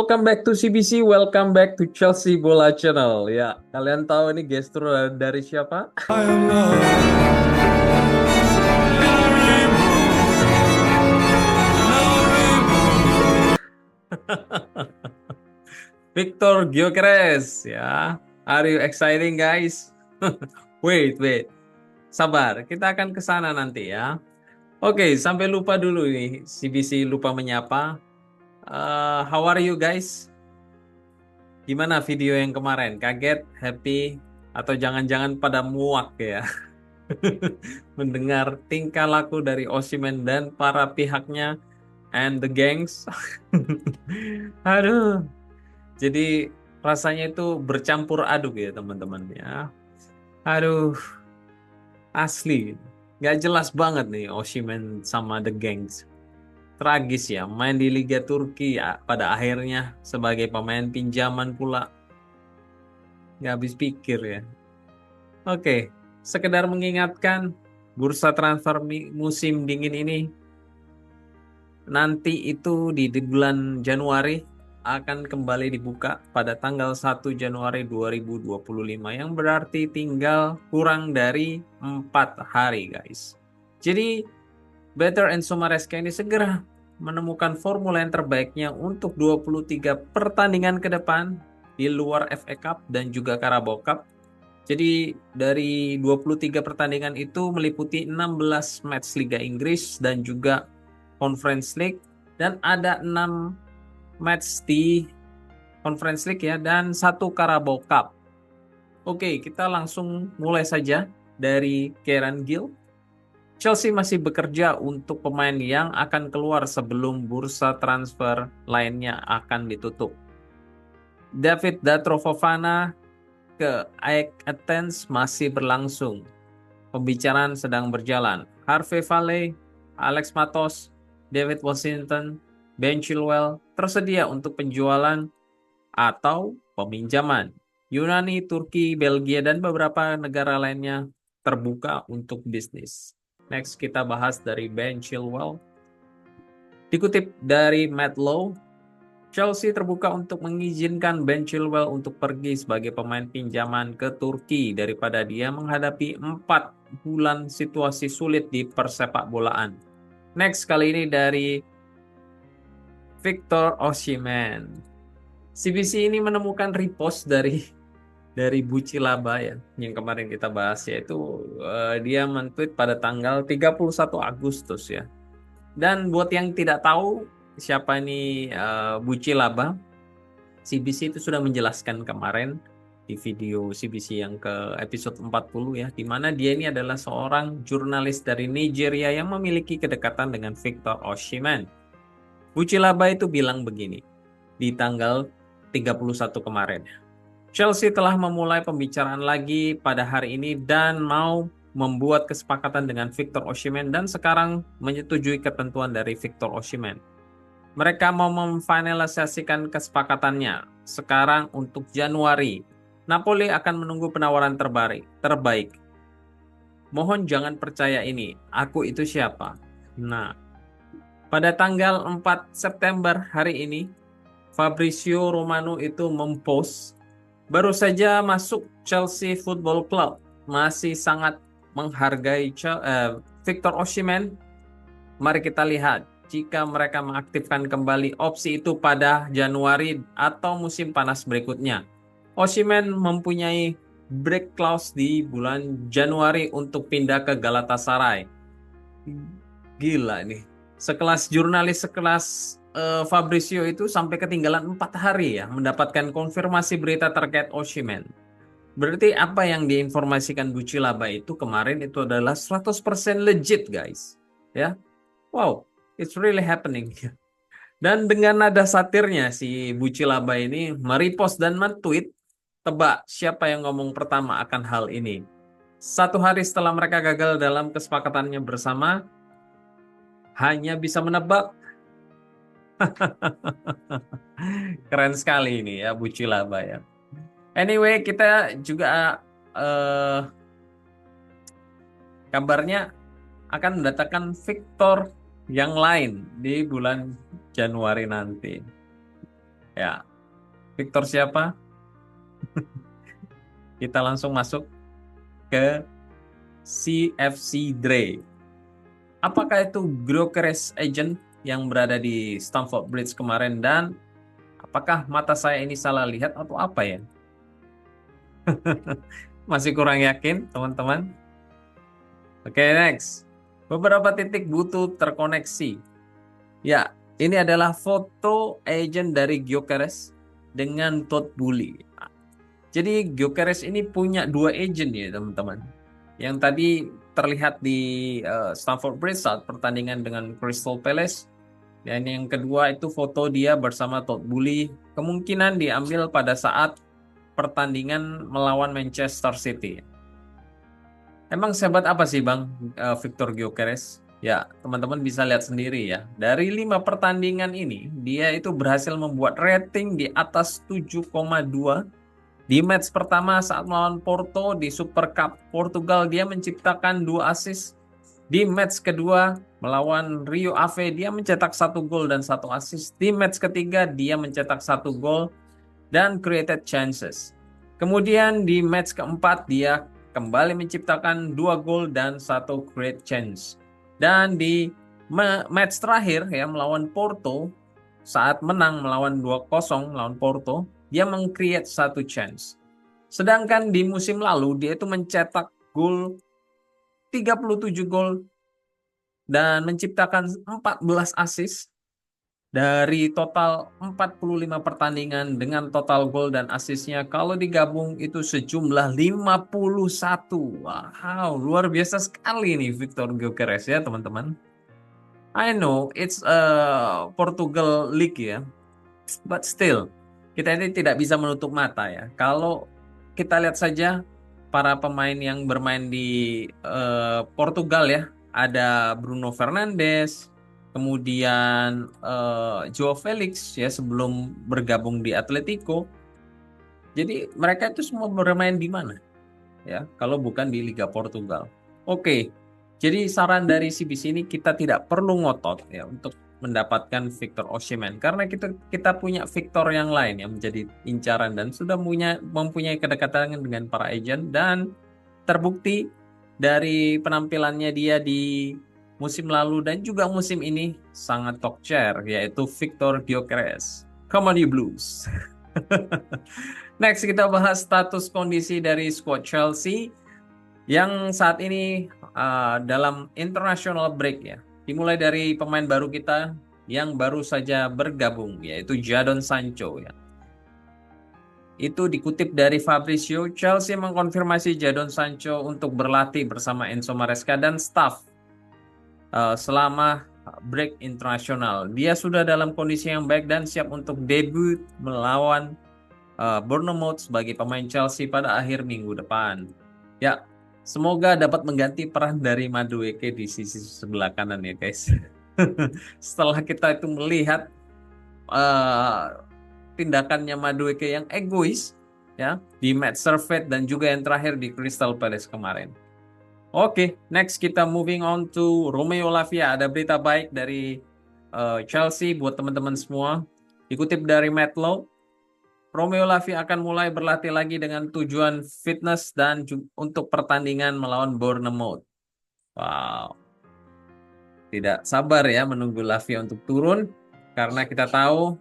Welcome back to CBC, welcome back to Chelsea Bola Channel. Ya, kalian tahu ini gestur dari siapa? I am love. Victor Gyökeres, ya. Are you exciting, guys? Wait. Sabar, kita akan ke sana nanti ya. Oke, sampai lupa dulu nih, CBC lupa menyapa. How are you, guys? Gimana video yang kemarin? Kaget, happy, atau jangan-jangan pada muak ya? Mendengar tingkah laku dari Osimhen dan para pihaknya and the gangs. Aduh, jadi rasanya itu bercampur aduk ya teman-teman ya. Aduh, asli nggak jelas banget nih Osimhen sama the gangs. Tragis ya, main di Liga Turki ya, pada akhirnya sebagai pemain pinjaman pula. Nggak habis pikir ya. Oke, sekedar mengingatkan bursa transfer musim dingin ini nanti itu di bulan Januari akan kembali dibuka pada tanggal 1 Januari 2025 yang berarti tinggal kurang dari 4 hari guys. Jadi Better Enzo Maresca ini segera menemukan formula yang terbaiknya untuk 23 pertandingan ke depan di luar FA Cup dan juga Carabao Cup. Jadi dari 23 pertandingan itu meliputi 16 match Liga Inggris dan juga Conference League dan ada 6 match di Conference League ya dan satu Carabao Cup. Oke, kita langsung mulai saja dari Kieran Gill. Chelsea masih bekerja untuk pemain yang akan keluar sebelum bursa transfer lainnya akan ditutup. David Datro Fofana ke AEK Athens masih berlangsung. Pembicaraan sedang berjalan. Harvey Valley, Alex Matos, David Washington, Ben Chilwell tersedia untuk penjualan atau peminjaman. Yunani, Turki, Belgia, dan beberapa negara lainnya terbuka untuk bisnis. Next kita bahas dari Ben Chilwell. Dikutip dari Matt Lowe, Chelsea terbuka untuk mengizinkan Ben Chilwell untuk pergi sebagai pemain pinjaman ke Turki daripada dia menghadapi 4 bulan situasi sulit di persepak bolaan. Next kali ini dari Victor Osimhen. CBC ini menemukan repost dari Buci Laba ya, yang kemarin kita bahas yaitu dia men-tweet pada tanggal 31 Agustus ya. Dan buat yang tidak tahu siapa ini Buci Laba, CBC itu sudah menjelaskan kemarin di video CBC yang ke episode 40 ya, di mana dia ini adalah seorang jurnalis dari Nigeria yang memiliki kedekatan dengan Victor Osimhen. Buci Laba itu bilang begini di tanggal 31 kemarin. Chelsea telah memulai pembicaraan lagi pada hari ini dan mau membuat kesepakatan dengan Victor Osimhen dan sekarang menyetujui ketentuan dari Victor Osimhen. Mereka mau memfinalisasikan kesepakatannya sekarang untuk Januari. Napoli akan menunggu penawaran terbaik. Mohon jangan percaya ini. Aku itu siapa? Nah, pada tanggal 4 September hari ini, Fabrizio Romano itu mempost baru saja masuk Chelsea Football Club, masih sangat menghargai Victor Osimhen. Mari kita lihat jika mereka mengaktifkan kembali opsi itu pada Januari atau musim panas berikutnya. Osimhen mempunyai break clause di bulan Januari untuk pindah ke Galatasaray. Gila nih. Sekelas Fabrizio itu sampai ketinggalan 4 hari ya mendapatkan konfirmasi berita terkait Osimhen. Berarti apa yang diinformasikan Buci Laba itu kemarin itu adalah 100% legit guys. Ya. Wow, it's really happening. Dan dengan nada satirnya si Buci Laba ini merepost dan men-tweet, tebak siapa yang ngomong pertama akan hal ini. 1 hari setelah mereka gagal dalam kesepakatannya bersama, hanya bisa menebak. Keren sekali ini ya Buci Laba ya. Anyway, kita juga kabarnya akan mendatangkan Victor yang lain di bulan Januari nanti. Ya, Victor siapa? Kita langsung masuk ke CFC Dre. Apakah itu Gyökeres agent yang berada di Stamford Bridge kemarin, dan apakah mata saya ini salah lihat atau apa ya? Masih kurang yakin, teman-teman. Oke, next. Beberapa titik butuh terkoneksi. Ya, ini adalah foto agent dari Gyökeres dengan Todd Boehly. Jadi Gyökeres ini punya dua agent ya, teman-teman. Yang tadi terlihat di Stamford Bridge saat pertandingan dengan Crystal Palace. Dan yang kedua itu foto dia bersama Todd Boehly, kemungkinan diambil pada saat pertandingan melawan Manchester City. Emang sehebat apa sih Bang Victor Gyökeres? Ya, teman-teman bisa lihat sendiri ya. Dari 5 pertandingan ini, dia itu berhasil membuat rating di atas 7,2. Di match pertama saat melawan Porto di Super Cup Portugal, dia menciptakan 2 assist. Di match kedua melawan Rio Ave, dia mencetak 1 gol dan 1 assist. Di match ketiga, dia mencetak 1 gol dan created chances. Kemudian di match keempat, dia kembali menciptakan 2 gol dan 1 create chance. Dan di match terakhir ya melawan Porto, saat menang melawan 2-0 melawan Porto, dia meng-create 1 chance. Sedangkan di musim lalu dia itu mencetak gol 37 gol dan menciptakan 14 assist dari total 45 pertandingan dengan total gol dan asisnya kalau digabung itu sejumlah 51. Wow, luar biasa sekali nih Victor Gyökeres ya teman-teman. I know it's a Portugal League ya, but still kita ini tidak bisa menutup mata ya. Kalau kita lihat saja para pemain yang bermain di Portugal ya, ada Bruno Fernandes, kemudian Joao Felix ya sebelum bergabung di Atletico. Jadi mereka itu semua bermain di mana ya? Kalau bukan di Liga Portugal. Oke. Jadi saran dari CBC ini kita tidak perlu ngotot ya untuk mendapatkan Victor Osimhen karena kita punya Victor yang lain yang menjadi incaran dan sudah mempunyai kedekatan dengan para agent, dan terbukti dari penampilannya dia di musim lalu dan juga musim ini sangat top chair, yaitu Victor Gyökeres. Come on you Blues. Next kita bahas status kondisi dari squad Chelsea yang saat ini dalam international break ya. Dimulai dari pemain baru kita yang baru saja bergabung, yaitu Jadon Sancho ya. Itu dikutip dari Fabrizio, Chelsea mengkonfirmasi Jadon Sancho untuk berlatih bersama Enzo Maresca dan staff selama break internasional. Dia sudah dalam kondisi yang baik dan siap untuk debut melawan Bournemouth sebagai pemain Chelsea pada akhir minggu depan. Ya, semoga dapat mengganti peran dari Madueke di sisi sebelah kanan ya guys. Setelah kita itu melihat tindakannya Madueke yang egois ya di match Servette dan juga yang terakhir di Crystal Palace kemarin. Oke, next kita moving on to Romeo Lavia. Ada berita baik dari Chelsea buat teman-teman semua. Dikutip dari Matlow, Romeo Lavia akan mulai berlatih lagi dengan tujuan fitness dan untuk pertandingan melawan Bournemouth. Wow. Tidak sabar ya menunggu Lavia untuk turun karena kita tahu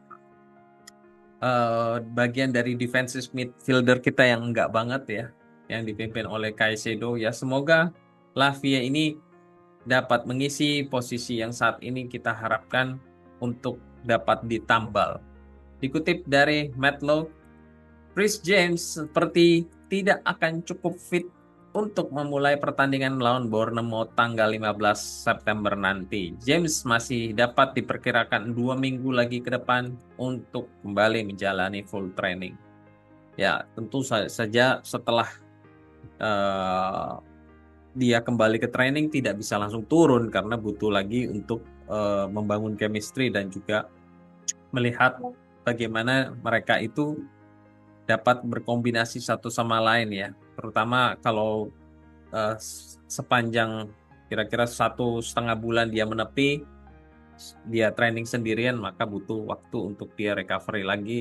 bagian dari defensive midfielder kita yang enggak banget ya, yang dipimpin oleh Caicedo ya. Semoga Lavia ini dapat mengisi posisi yang saat ini kita harapkan untuk dapat ditambal. Dikutip dari Matlow, Chris James seperti tidak akan cukup fit untuk memulai pertandingan melawan Bournemouth tanggal 15 September nanti. James masih dapat diperkirakan 2 minggu lagi ke depan untuk kembali menjalani full training. Ya, tentu saja setelah dia kembali ke training tidak bisa langsung turun karena butuh lagi untuk membangun chemistry dan juga melihat bagaimana mereka itu dapat berkombinasi satu sama lain ya, terutama kalau sepanjang kira-kira 1,5 bulan dia menepi, dia training sendirian, maka butuh waktu untuk dia recovery lagi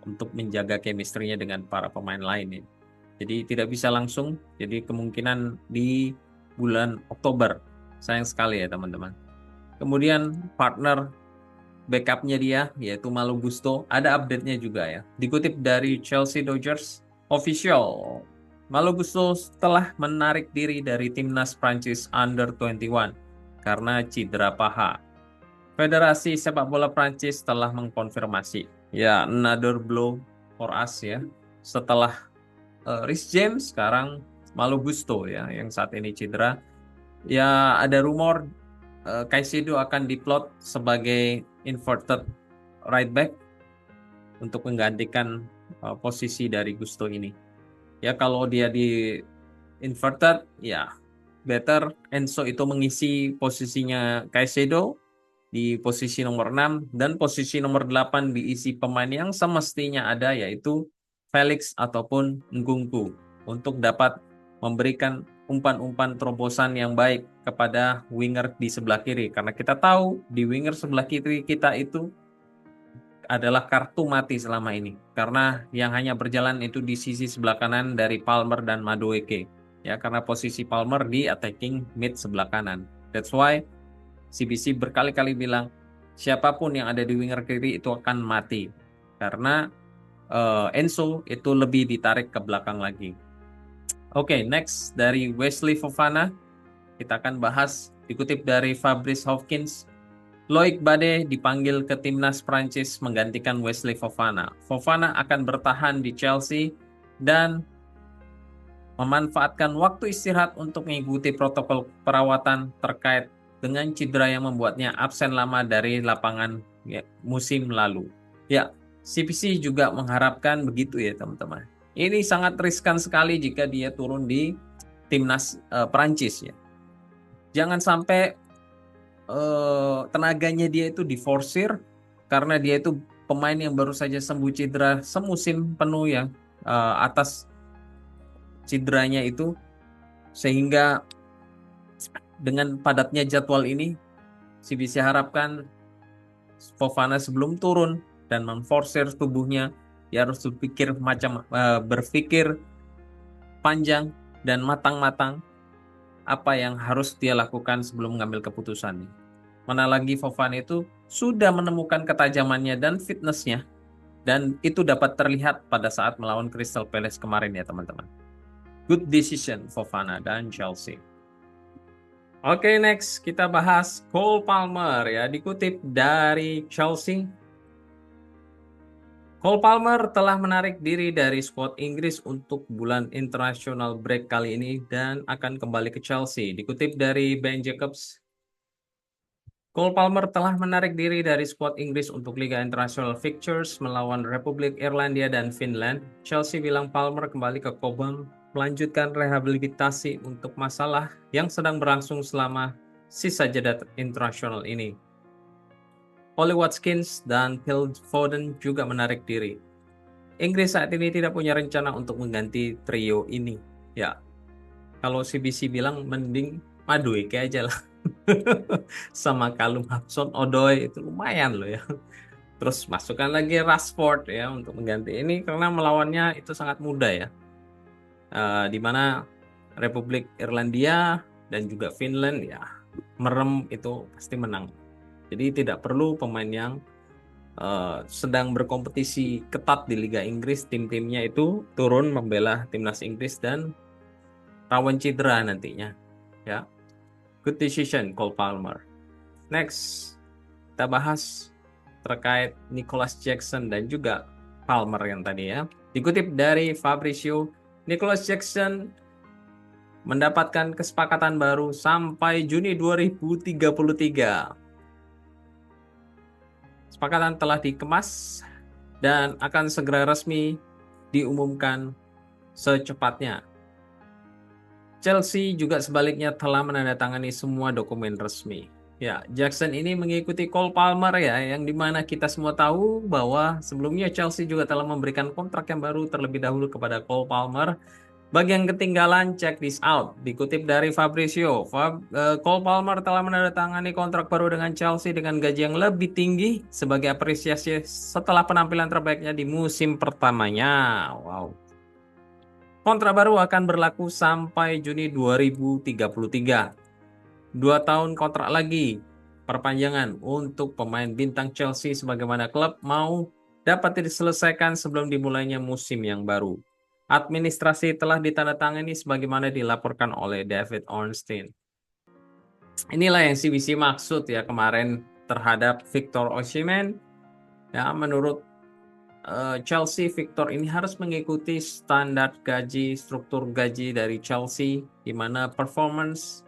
untuk menjaga chemistry-nya dengan para pemain lain ya. Jadi tidak bisa langsung, jadi kemungkinan di bulan Oktober. Sayang sekali ya teman-teman. Kemudian partner backupnya dia yaitu Malo Gusto, ada update-nya juga ya. Dikutip dari Chelsea Dodgers Official, Malo Gusto telah menarik diri dari timnas Prancis Under 21 karena cedera paha. Federasi Sepak Bola Prancis telah mengkonfirmasi. Ya, another blow for us ya. Setelah Reece James, sekarang Malo Gusto ya yang saat ini cedera. Ya, ada rumor Caicedo akan diplot sebagai inverted right back untuk menggantikan posisi dari Gusto ini. Ya, kalau dia di inverted, ya better Enzo itu mengisi posisinya Caicedo di posisi nomor 6 dan posisi nomor 8 diisi pemain yang semestinya ada yaitu Felix ataupun Nkunku untuk dapat memberikan umpan-umpan terobosan yang baik kepada winger di sebelah kiri, karena kita tahu di winger sebelah kiri kita itu adalah kartu mati selama ini, karena yang hanya berjalan itu di sisi sebelah kanan dari Palmer dan Madueke ya, karena posisi Palmer di attacking mid sebelah kanan. That's why CBC berkali-kali bilang siapapun yang ada di winger kiri itu akan mati, karena Enzo itu lebih ditarik ke belakang lagi. Oke, next dari Wesley Fofana kita akan bahas, dikutip dari Fabrice Hopkins, Loic Bade dipanggil ke timnas Prancis menggantikan Wesley Fofana. Fofana akan bertahan di Chelsea dan memanfaatkan waktu istirahat untuk mengikuti protokol perawatan terkait dengan cedera yang membuatnya absen lama dari lapangan ya, musim lalu. Ya, CPC juga mengharapkan begitu ya teman-teman. Ini sangat riskan sekali jika dia turun di timnas Prancis ya. Jangan sampai tenaganya dia itu diforsir, karena dia itu pemain yang baru saja sembuh cedera semusim penuh ya atas cederanya itu, sehingga dengan padatnya jadwal ini CBC harapkan Fofana sebelum turun dan memforsir tubuhnya, dia harus berpikir panjang dan matang-matang apa yang harus dia lakukan sebelum mengambil keputusan. Mana lagi Fofana itu sudah menemukan ketajamannya dan fitnessnya, dan itu dapat terlihat pada saat melawan Crystal Palace kemarin ya teman-teman. Good decision Fofana dan Chelsea. Oke, next kita bahas Cole Palmer ya, dikutip dari Chelsea. Cole Palmer telah menarik diri dari skuad Inggris untuk bulan international break kali ini dan akan kembali ke Chelsea. Dikutip dari Ben Jacobs, Cole Palmer telah menarik diri dari skuad Inggris untuk Liga International Fixtures melawan Republik Irlandia dan Finland. Chelsea bilang Palmer kembali ke Cobham melanjutkan rehabilitasi untuk masalah yang sedang berlangsung selama sisa jeda internasional ini. Ollie Watkins dan Phil Foden juga menarik diri. Inggris saat ini tidak punya rencana untuk mengganti trio ini. Ya, kalau CBC bilang mending Madueke aja lah. Sama Callum Hudson-Odoi itu lumayan loh ya. Terus masukkan lagi Rashford ya untuk mengganti ini, karena melawannya itu sangat mudah ya. Di mana Republik Irlandia dan juga Finland ya merem itu pasti menang. Jadi tidak perlu pemain yang sedang berkompetisi ketat di Liga Inggris, tim-timnya itu turun membela timnas Inggris dan rawan cedera nantinya ya. Good decision Cole Palmer. Next kita bahas terkait Nicholas Jackson dan juga Palmer yang tadi ya. Dikutip dari Fabrizio, Nicholas Jackson mendapatkan kesepakatan baru sampai Juni 2033. Kesepakatan telah dikemas dan akan segera resmi diumumkan secepatnya. Chelsea juga sebaliknya telah menandatangani semua dokumen resmi. Ya, Jackson ini mengikuti Cole Palmer ya, yang dimana kita semua tahu bahwa sebelumnya Chelsea juga telah memberikan kontrak yang baru terlebih dahulu kepada Cole Palmer. Bagi yang ketinggalan, check this out. Dikutip dari Fabrizio, Cole Palmer telah menandatangani kontrak baru dengan Chelsea dengan gaji yang lebih tinggi sebagai apresiasi setelah penampilan terbaiknya di musim pertamanya. Wow. Kontrak baru akan berlaku sampai Juni 2033. 2 tahun kontrak lagi perpanjangan untuk pemain bintang Chelsea sebagaimana klub mau dapat diselesaikan sebelum dimulainya musim yang baru. Administrasi telah ditandatangani sebagaimana dilaporkan oleh David Ornstein. Inilah yang CBC maksud ya kemarin terhadap Victor Osimhen. Ya, menurut Chelsea, Victor ini harus mengikuti standar gaji, struktur gaji dari Chelsea, di mana performance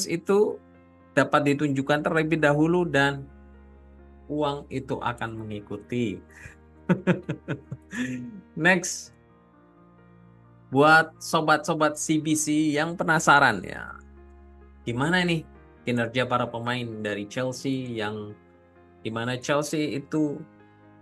itu dapat ditunjukkan terlebih dahulu dan uang itu akan mengikuti. Next, buat sobat-sobat CBC yang penasaran ya, gimana nih kinerja para pemain dari Chelsea yang dimana Chelsea itu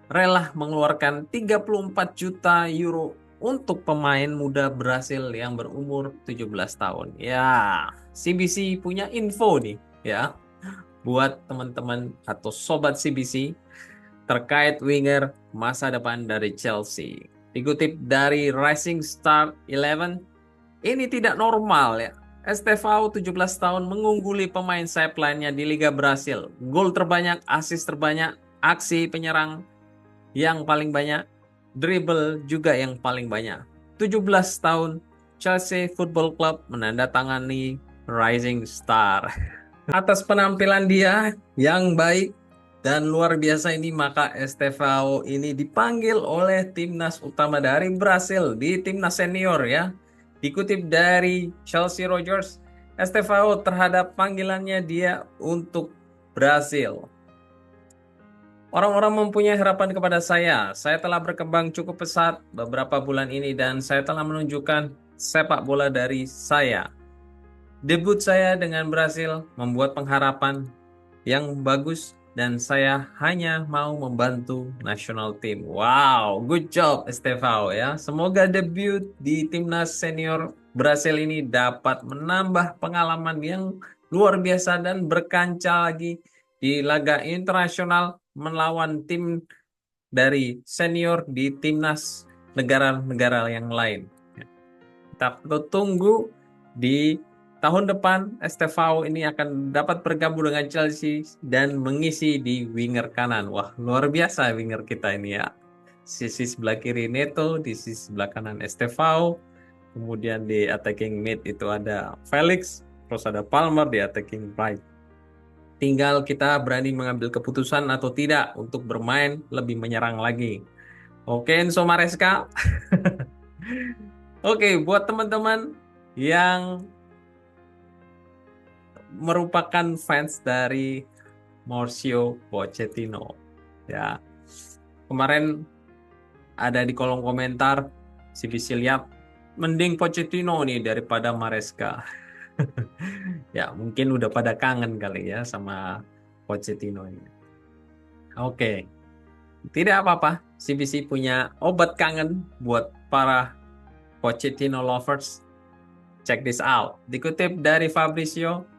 rela mengeluarkan 34 juta euro untuk pemain muda Brasil yang berumur 17 tahun. Ya, CBC punya info nih ya buat teman-teman atau sobat CBC terkait winger masa depan dari Chelsea. Dikutip dari Rising Star 11, ini tidak normal ya. Estevao 17 tahun mengungguli pemain sayap lainnya di Liga Brasil. Gol terbanyak, assist terbanyak, aksi penyerang yang paling banyak, dribble juga yang paling banyak. 17 tahun, Chelsea Football Club menandatangani Rising Star. Atas penampilan dia yang baik dan luar biasa ini, maka Estevao ini dipanggil oleh timnas utama dari Brasil di timnas senior ya. Dikutip dari Chelsea Rogers, Estevao terhadap panggilannya dia untuk Brasil. Orang-orang mempunyai harapan kepada saya. Saya telah berkembang cukup pesat beberapa bulan ini dan saya telah menunjukkan sepak bola dari saya. Debut saya dengan Brasil membuat pengharapan yang bagus dan saya hanya mau membantu national team. Wow, good job Estevao ya. Semoga debut di timnas senior Brasil ini dapat menambah pengalaman yang luar biasa dan berkancah lagi di laga internasional melawan tim dari senior di timnas negara-negara yang lain. Kita tunggu di tahun depan Estevao ini akan dapat bergabung dengan Chelsea dan mengisi di winger kanan. Wah, luar biasa winger kita ini ya. Sisi sebelah kiri Neto, di sisi sebelah kanan Estevao. Kemudian di attacking mid itu ada Felix, terus ada Palmer di attacking right. Tinggal kita berani mengambil keputusan atau tidak untuk bermain lebih menyerang lagi. Oke, Enzo Maresca. Oke, buat teman-teman yang merupakan fans dari Mauricio Pochettino ya, kemarin ada di kolom komentar CBC lihat mending Pochettino nih daripada Maresca. Ya mungkin udah pada kangen kali ya sama Pochettino ini. Oke, tidak apa-apa, CBC punya obat kangen buat para Pochettino lovers. Check this out. Dikutip dari Fabrizio,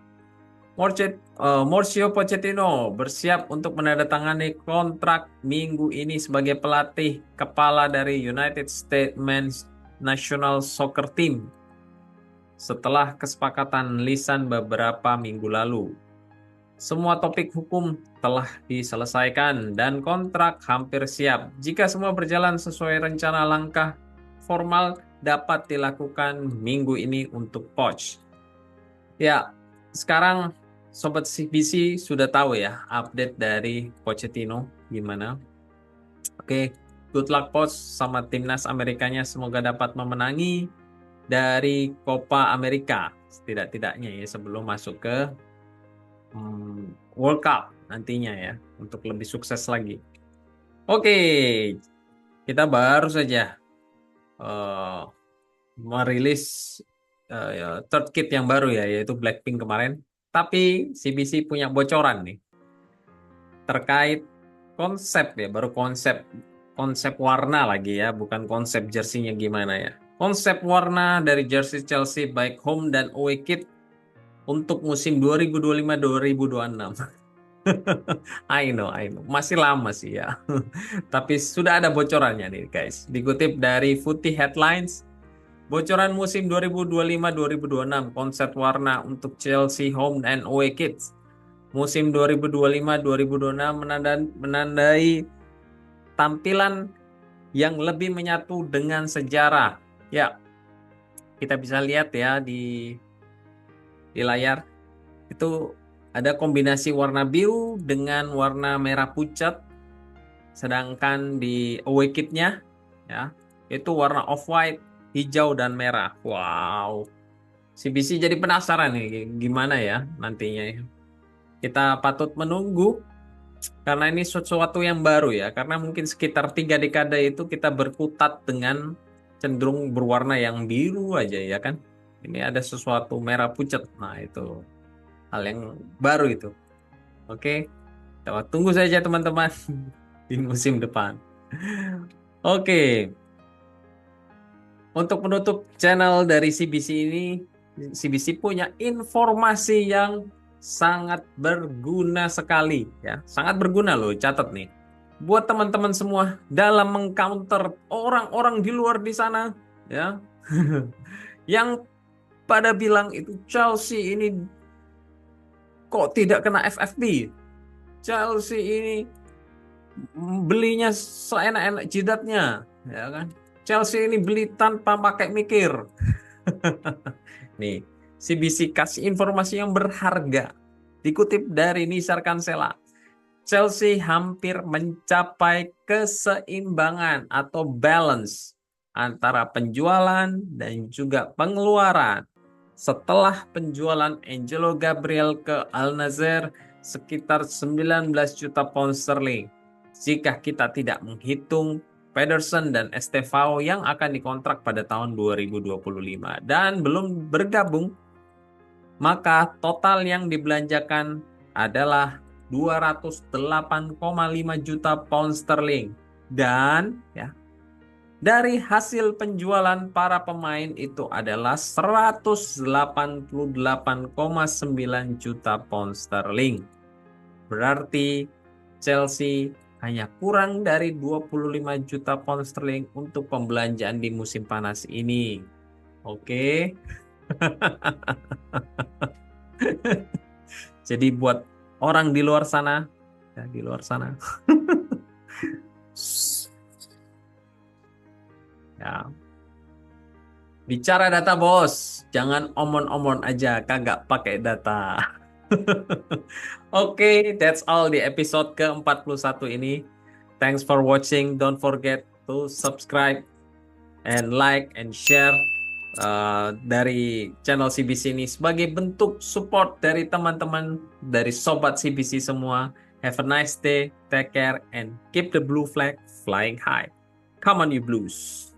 Mauricio Pochettino bersiap untuk menandatangani kontrak minggu ini sebagai pelatih kepala dari United States Men's National Soccer Team setelah kesepakatan lisan beberapa minggu lalu. Semua topik hukum telah diselesaikan dan kontrak hampir siap. Jika semua berjalan sesuai rencana, langkah formal dapat dilakukan minggu ini untuk Poch. Ya, sekarang Sobat CBC sudah tahu ya update dari Pochettino gimana. Oke, good luck Poch sama timnas Amerikanya, semoga dapat memenangi dari Copa America setidak-tidaknya ya sebelum masuk ke World Cup nantinya ya untuk lebih sukses lagi. Oke, kita baru saja merilis third kit yang baru ya, yaitu Blackpink kemarin. Tapi CBC punya bocoran nih terkait konsep ya, baru konsep konsep warna lagi ya, bukan konsep jersinya gimana ya. Konsep warna dari jersey Chelsea baik home dan away kit untuk musim 2025-2026. I know. Masih lama sih ya. Tapi sudah ada bocorannya nih guys. Dikutip dari Footy Headlines, bocoran musim 2025-2026 konsep warna untuk Chelsea home and away kits. Musim 2025-2026 menandai tampilan yang lebih menyatu dengan sejarah. Ya, kita bisa lihat ya di layar. Itu ada kombinasi warna biru dengan warna merah pucat. Sedangkan di away kitnya ya, itu warna off-white, hijau dan merah. Wow. CBC jadi penasaran nih gimana ya nantinya. Kita patut menunggu karena ini sesuatu yang baru ya. Karena mungkin sekitar 3 dekade itu kita berkutat dengan cenderung berwarna yang biru aja ya kan. Ini ada sesuatu merah pucat. Nah itu hal yang baru itu. Oke, kita tunggu saja teman-teman di musim depan. Oke, untuk menutup channel dari CBC ini, CBC punya informasi yang sangat berguna sekali ya. Sangat berguna loh, catat nih. Buat teman-teman semua dalam mengcounter orang-orang di luar di sana ya. Yang pada bilang itu Chelsea ini kok tidak kena FFP. Chelsea ini belinya seenak-enak jidatnya ya kan. Chelsea ini beli tanpa pakai mikir. Nih, CBC kasih informasi yang berharga. Dikutip dari Nisar Kansela, Chelsea hampir mencapai keseimbangan atau balance antara penjualan dan juga pengeluaran setelah penjualan Angelo Gabriel ke Al Nassr sekitar 19 juta pound sterling. Jika kita tidak menghitung Pedersen dan Estevao yang akan dikontrak pada tahun 2025 dan belum bergabung, maka total yang dibelanjakan adalah 208,5 juta pound sterling. Dan ya, dari hasil penjualan para pemain itu adalah 188,9 juta pound sterling. Berarti Chelsea hanya kurang dari 25 juta pound sterling untuk pembelanjaan di musim panas ini. Oke. Jadi buat orang di luar sana, ya di luar sana. Ya. Bicara data bos, jangan omon-omon aja kagak pakai data. Oke, that's all di episode ke-41 ini. Thanks for watching. Don't forget to subscribe and like and share dari channel CBC ini sebagai bentuk support dari teman-teman, dari sobat CBC semua. Have a nice day, take care, and keep the blue flag flying high. Come on you blues.